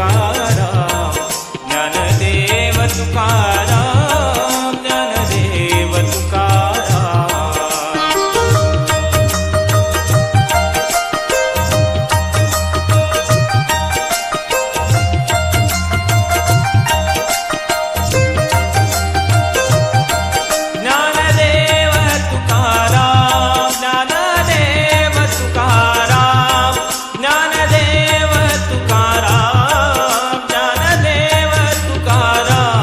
Tukaram Dnyandev Tukaram Dnyandev Tukaram. Dnyandev Tukaram Dnyandev Tukaram Dnyandev Tukaram Dnyandev Tukaram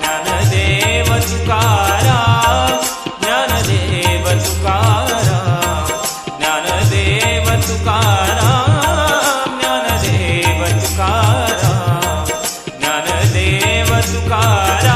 Dnyandev Tukaram Dnyandev Tukaram Dnyandev Tukaram Dnyandev Tukaram Dnyandev Tukaram.